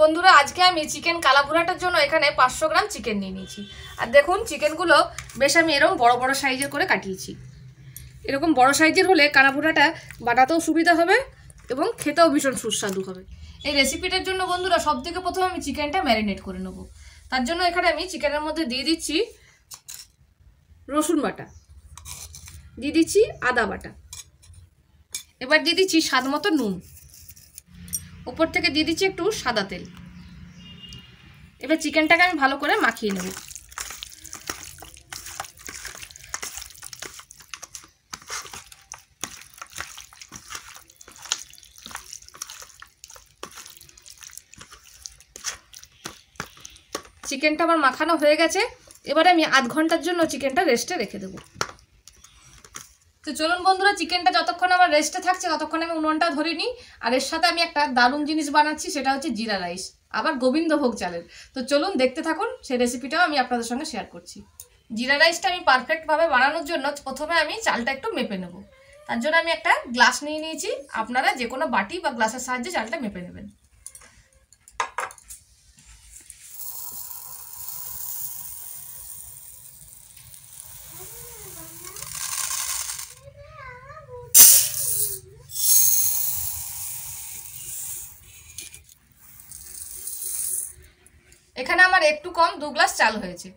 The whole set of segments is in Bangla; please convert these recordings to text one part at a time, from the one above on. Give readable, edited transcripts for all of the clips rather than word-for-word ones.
বন্ধুরা আজকে আমি চিকেন কালাভুনাটার জন্য এখানে 500 গ্রাম চিকেন নিয়ে নিয়েছি। আর দেখুন চিকেনগুলো বেশ আমি এরকম বড় বড় সাইজের করে কাটিয়েছি। এরকম বড় সাইজের হলে কালাভুনাটা বানাতেও সুবিধা হবে এবং খেতেও ভীষণ সুস্বাদু হবে। এই রেসিপিটার জন্য বন্ধুরা সবথেকে প্রথমে আমি চিকেনটা ম্যারিনেট করে নেব। তার জন্য এখানে আমি চিকেনের মধ্যে দিয়ে দিচ্ছি রসুন বাটা, দিয়ে দিচ্ছি আদা বাটা, এবার দিয়ে দিচ্ছি স্বাদ মতো নুন, উপর থেকে দিয়ে দিচ্ছি একটু সাদা তেল। এবার চিকেনটাকে আমি ভালো করে মাখিয়ে নেব। চিকেনটা আমার মাখানো হয়ে গেছে। এবারে আমি আধ ঘন্টার জন্য চিকেনটা রেস্টে রেখে দেবো। তো চলুন বন্ধুরা, চিকেনটা যতক্ষণ আমার রেস্টে থাকছে ততক্ষণ আমি উনুনটা ধরে নিই। আর এর সাথে আমি একটা দারুণ জিনিস বানাচ্ছি, সেটা হচ্ছে জিরা রাইস, আবার গোবিন্দভোগ চালের। তো চলুন দেখতে থাকুন, সেই রেসিপিটাও আমি আপনাদের সঙ্গে শেয়ার করছি। জিরা রাইসটা আমি পারফেক্টভাবে বানানোর জন্য প্রথমে আমি চালটা একটু মেপে নেব। তার জন্য আমি একটা গ্লাস নিয়ে নিয়েছি। আপনারা যে কোনো বাটি বা গ্লাসের সাহায্যে চালটা মেপে নেবেন। এখানে আমার একটু কম 2 গ্লাস চাল হয়েছে।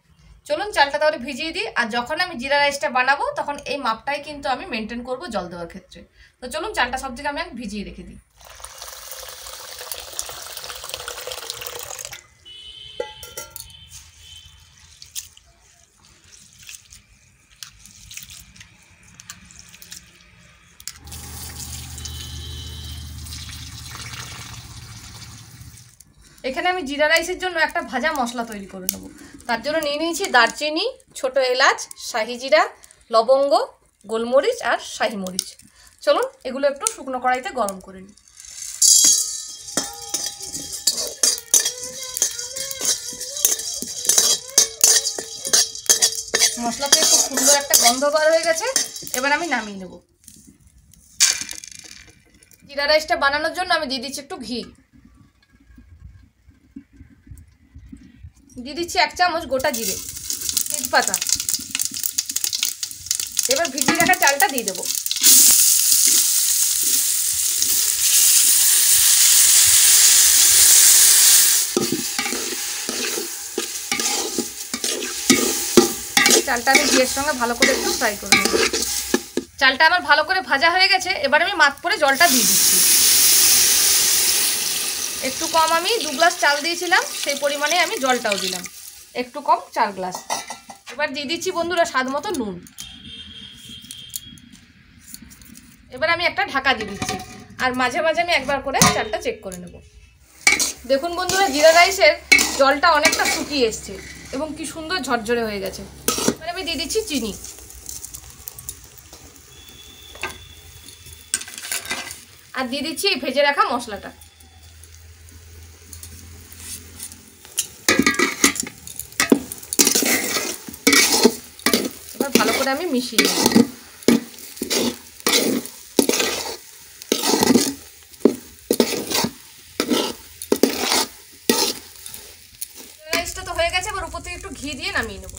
চলুন চালটা তাহলে ভিজিয়ে দিই। আর যখন আমি জিরা রাইসটা বানাবো তখন এই মাপটাই কিন্তু আমি মেনটেন করব জল দেওয়ার ক্ষেত্রে। তো চলুন চালটা সব থেকে আমি ভিজিয়ে রেখে দিই। এখানে আমি জিরা রাইসের জন্য একটা ভাজা মশলা তৈরি করে নেব। তার জন্য নিয়ে নিয়েছি দারচিনি, ছোট এলাচ, শাহি জিরা, লবঙ্গ, গোলমরিচ আর শাহি মরিচ। চলুন এগুলো একটু শুকনো কড়াইতে গরম করে নিই। মশলাতে একটু সুন্দর একটা গন্ধ বার হয়ে গেছে। এবার আমি নামিয়ে নেব। জিরা রাইসটা বানানোর জন্য আমি দিয়ে দিচ্ছি একটু ঘি, দিয়ে দিচ্ছি 1 চামচ গোটা জিরে, তেজপাতা। এবার ভিজিয়ে রাখা চালটা দিয়ে দেবো। চালটা আমি ঘিয়ের সঙ্গে ভালো করে একটু ফ্রাই করে নেব। চালটা আমার ভালো করে ভাজা হয়ে গেছে। এবার আমি মাপ করে জলটা দিয়ে দিচ্ছি। একটু কম, আমি 2 গ্লাস চাল দিয়েছিলাম, সেই পরিমাণে আমি জলটাও দিলাম, একটু কম 4 গ্লাস। এবার দিয়ে দিচ্ছি বন্ধুরা স্বাদ মতো নুন। এবার আমি একটা ঢাকা দিয়ে দিচ্ছি। আর মাঝে মাঝে আমি একবার করে চালটা চেক করে নেব। দেখুন বন্ধুরা, জিরা রাইসের জলটা অনেকটা শুকিয়ে এসছে এবং কি সুন্দর ঝরঝরে হয়ে গেছে। এবার আমি দিয়ে দিচ্ছি চিনি। আর দিয়ে দিচ্ছি এই ভেজে রাখা মশলাটা। এবার ভালো করে আমি মিশিয়ে নেব। রাইসটা তো হয়ে গেছে, এবার উপর থেকে একটু ঘি দিয়ে নামিয়ে নেব।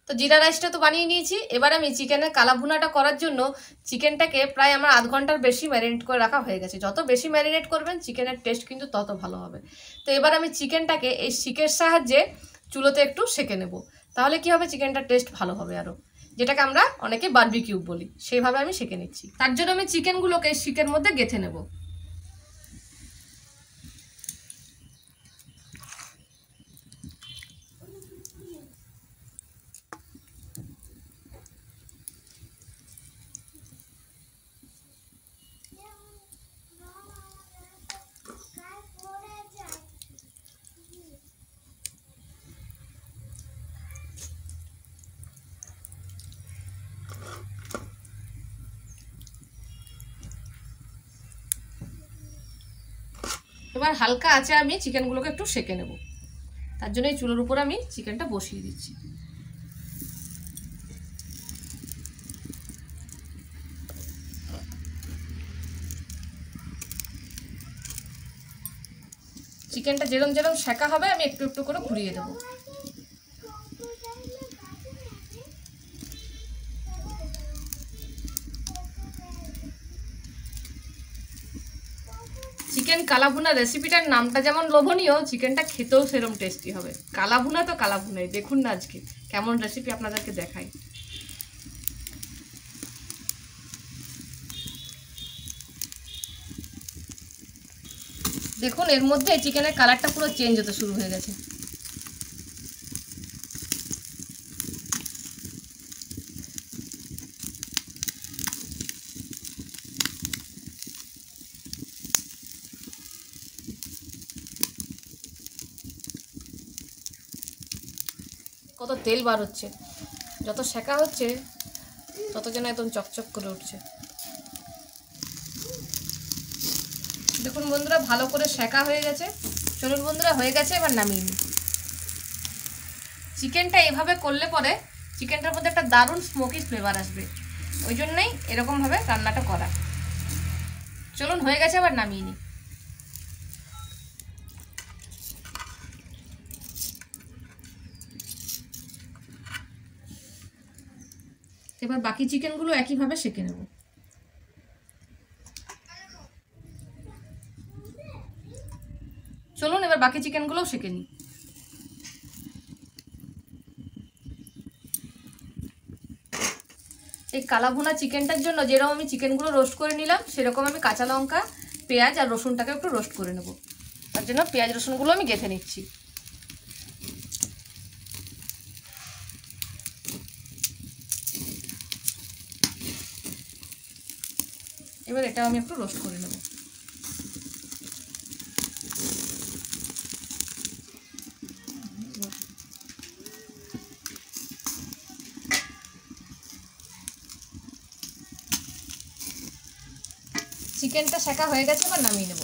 তো জিরা রাইসটা তো বানিয়ে নিয়েছি। এবার আমি চিকেনের কালাভুনাটা করার জন্য চিকেনটাকে প্রায় আমার আধ ঘন্টার বেশি ম্যারিনেট করে রাখা হয়ে গেছে। যত বেশি ম্যারিনেট করবেন চিকেনের টেস্ট কিন্তু তত ভালো হবে। তো এবার আমি চিকেনটাকে এই শিকের সাহায্যে চুলোতে একটু সেঁকে নেব। তাহলে কি হবে, চিকেনটার টেস্ট ভালো হবে আরও, যেটাকে আমরা অনেকে বারবিকিউ বলি, সেইভাবে আমি সেঁকে নিচ্ছি। তার জন্য আমি চিকেনগুলোকে শিকের মধ্যে গেঁথে নেব। এবার হালকা আছে আমি চিকেনগুলোকে একটু সেঁকে নেব। তার জন্য এই চুলোর উপর আমি চিকেনটা বসিয়ে দিচ্ছি। চিকেনটা যেরম যেরম সেঁকা হবে আমি একটু একটু করে ঘুরিয়ে দেবো। চিকেন কালাভুনা রেসিপিটার নামটা যেমন লোভনীয়, চিকেনটা খেতেও সেরম টেস্টি হবে। কালাভুনা তো কালাভুনাই। দেখুন না আজকে কেমন রেসিপি আপনাদেরকে দেখাই। দেখুন এর মধ্যে চিকেনের কালারটা পুরো চেঞ্জ হতে শুরু হয়ে গেছে। কত তেল বার হচ্ছে, যত সেঁকা হচ্ছে তত যেন একদম চকচক করে উঠছে। দেখুন বন্ধুরা ভালো করে সেঁকা হয়ে গেছে। চলুন বন্ধুরা হয়ে গেছে, এবার নামিয়ে নিই। চিকেনটা এভাবে করলে পরে চিকেনটার মধ্যে একটা দারুণ স্মোকি ফ্লেভার আসবে, ওই জন্যই এরকমভাবে রান্নাটা করা। চলুন হয়ে গেছে, এবার নামিয়ে নিই। এবার বাকি চিকেনগুলো একইভাবে সেঁকে নেব। চলুন এবার বাকি চিকেনগুলোও সেঁকে নিই। এই কালাভুনা চিকেনটার জন্য যেরকম আমি চিকেনগুলো রোস্ট করে নিলাম, সেরকম আমি কাঁচা লঙ্কা, পেঁয়াজ আর রসুনটাকে একটু রোস্ট করে নেব। তার জন্য পেঁয়াজ রসুনগুলো আমি গেঁথে নিচ্ছি। এবার এটাও আমি একটু রোস্ট করে নেব। চিকেনটা সেঁকা হয়ে গেছে, এবার নামিয়ে নেব।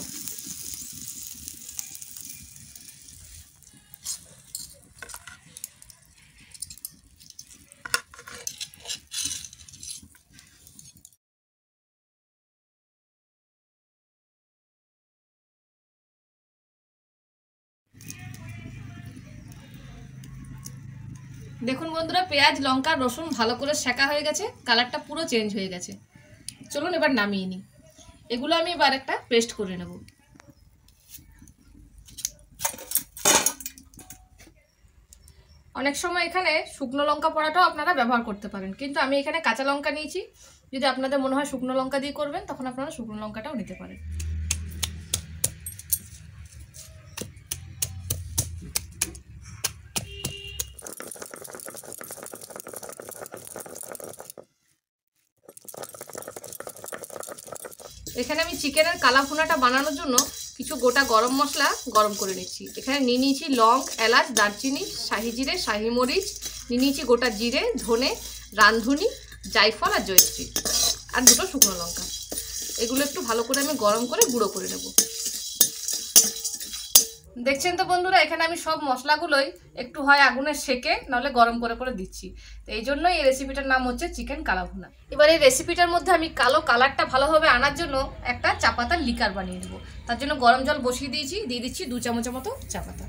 দেখুন বন্ধুরা পেঁয়াজ, লঙ্কা, রসুন ভালো করে সেঁকা হয়ে গেছে, কালারটা পুরো চেঞ্জ হয়ে গেছে। চলুন এবার নামিয়ে নিই। এগুলো আমি এবার একটা পেস্ট করে নেব। অনেক সময় এখানে শুকনো লঙ্কা পোড়াটাও আপনারা ব্যবহার করতে পারেন, কিন্তু আমি এখানে কাঁচা লঙ্কা নিয়েছি। যদি আপনাদের মনে হয় শুকনো লঙ্কা দিয়ে করবেন, তখন আপনারা শুকনো লঙ্কাটাও নিতে পারেন। এখানে আমি চিকেনের কালাভুনাটা বানানোর জন্য কিছু গোটা গরম মশলা গরম করে নিচ্ছি। এখানে নিয়ে নিয়েছি লং, এলাচ, দারচিনি, শাহি জিরে, শাহি মরিচ, নিয়ে নিয়েছি গোটা জিরে, ধনে, রাঁধুনি, জায়ফল আর জয়ত্রী, আর দুটো শুকনো লঙ্কা। এগুলো একটু ভালো করে আমি গরম করে গুঁড়ো করে নেব। দেখছেন তো বন্ধুরা, এখানে আমি সব মশলাগুলোই একটু হয় আগুনে সেকে নাহলে গরম করে করে দিচ্ছি। তো এই জন্যই এই রেসিপিটার নাম হচ্ছে চিকেন কালাভুনা। এবার এই রেসিপিটার মধ্যে আমি কালো কালারটা ভালোভাবে আনার জন্য একটা চা পাতার লিকার বানিয়ে নেব। তার জন্য গরম জল বসিয়ে দিয়েছি, দিয়ে দিচ্ছি 2 চামচের মতো চা পাতা।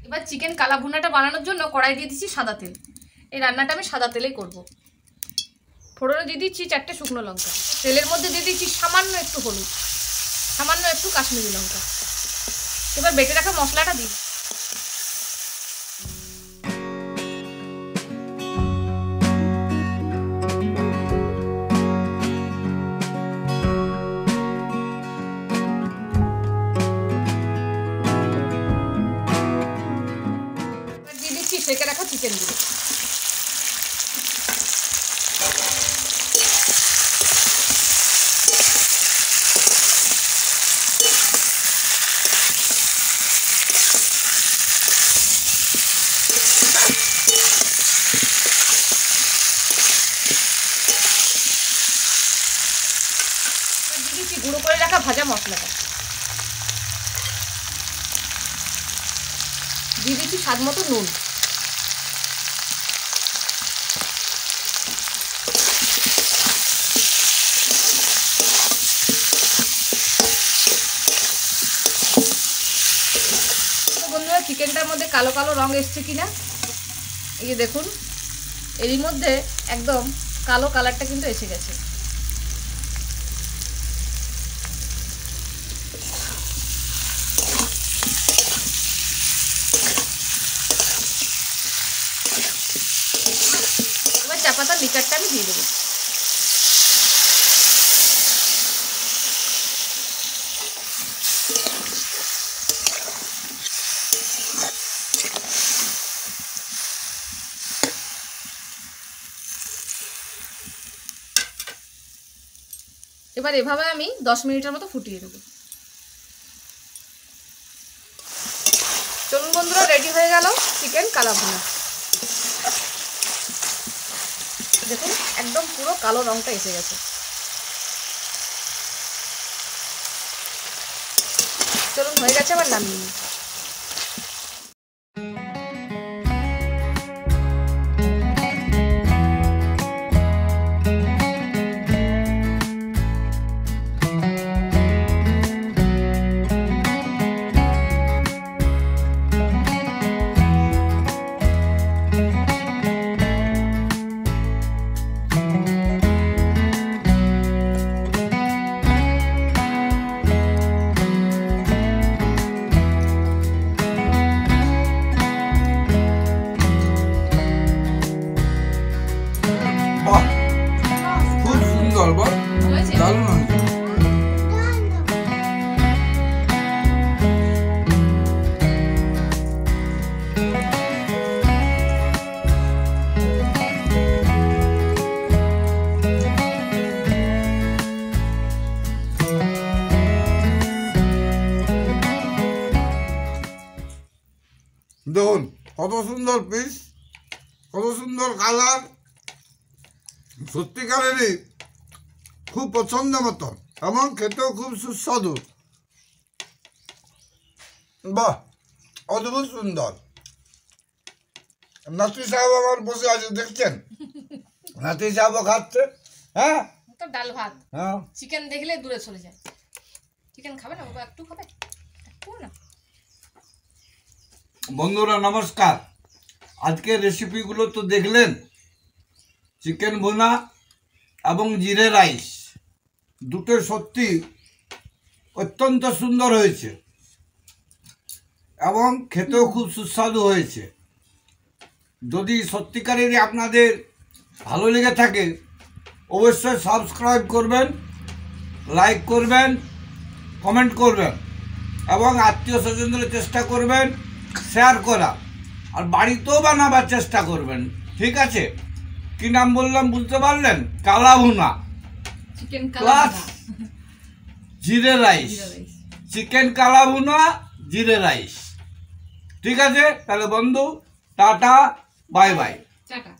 এবার চিকেন কালাভুনাটা বানানোর জন্য কড়াই দিয়ে দিচ্ছি সাদা তেল। এই রান্নাটা আমি সাদা তেলেই করব। ফোড়নে দিয়ে দিচ্ছি 4টে শুকনো লঙ্কা। তেলের মধ্যে দিয়ে দিচ্ছি সামান্য একটু হলুদ, সামান্য একটু কাশ্মীরি লঙ্কা। এবার বেটে রাখা মশলাটা দিই। দিয়ে দিচ্ছি সেঁকে রাখা চিকেনগুলো। গুঁড়ো করে রাখা ভাজা মশলাটা দিয়ে দিচ্ছি, স্বাদ মতো নুন। চিকেনটার মধ্যে কালো কালো রং এসছে কিনা। এই যে দেখুন, এরই মধ্যে একদম কালো কালারটা কিন্তু এসে গেছে। এবার চা পাতার লিকারটা আমি দিয়ে দেবো। এবার এভাবে আমি 10 মিনিটের মতো ফুটিয়ে দেবো। চলুন বন্ধুরা, রেডি হয়ে গেল চিকেন কালা ভুনা। দেখুন একদম পুরো কালো রংটা এসে গেছে। চলুন, হয়ে গেছে, আবার নামিয়ে নিই। দেখুন কত সুন্দর পিস, কত সুন্দর কালার, সত্যিকারেরই খুব পছন্দ মতো এবং খেতেও খুব সুস্বাদু। বাহ, অদ্ভুত সুন্দর। নাতি সাহেব আমার বসে আছে, দেখছেন? নাতি সাহেবও খাচ্ছে। হ্যাঁ, তো ডাল ভাত, হ্যাঁ, চিকেন দেখলে দূরে চলে যায়। চিকেন খাবে না বাবা? একটু খাবে, একটু না। বন্ধুরা নমস্কার। আজকের রেসিপিগুলো তো দেখলেন, চিকেন ভুনা এবং জিরে রাইস দুটো সত্যি অত্যন্ত সুন্দর হয়েছে এবং খেতেও খুব সুস্বাদু হয়েছে। যদি সত্যিকারেরই আপনাদের ভালো লেগে থাকে অবশ্যই সাবস্ক্রাইব করবেন, লাইক করবেন, কমেন্ট করবেন এবং আত্মীয় স্বজনদের চেষ্টা করবেন শেয়ার করা, আর বাড়িতেও বানাবার চেষ্টা করবেন। ঠিক আছে? কি নাম বললাম বুঝতে পারলেন? কালা ভুনা চিকেন প্লাস জিরে রাইস, চিকেন কালা ভুনা জিরে রাইস। ঠিক আছে তাহলে বন্ধু, টাটা, বাই বাই। টাটা।